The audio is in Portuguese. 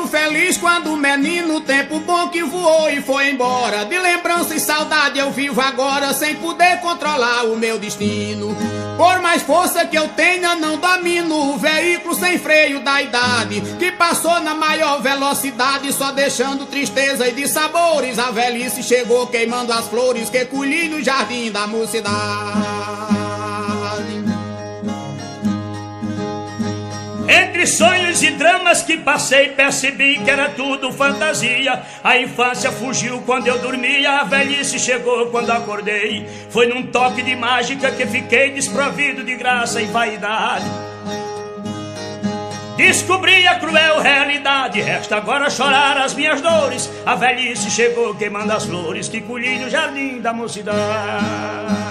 muito feliz quando o menino, tempo bom que voou e foi embora. De lembrança e saudade eu vivo agora, sem poder controlar o meu destino. Por mais força que eu tenha, não domino o veículo sem freio da idade, que passou na maior velocidade, só deixando tristeza e dissabores. A velhice chegou queimando as flores que colhi no jardim da mocidade. Entre sonhos e dramas que passei, percebi que era tudo fantasia. A infância fugiu quando eu dormia, a velhice chegou quando acordei. Foi num toque de mágica que fiquei desprovido de graça e vaidade. Descobri a cruel realidade, resta agora chorar as minhas dores. A velhice chegou queimando as flores que colhi no jardim da mocidade.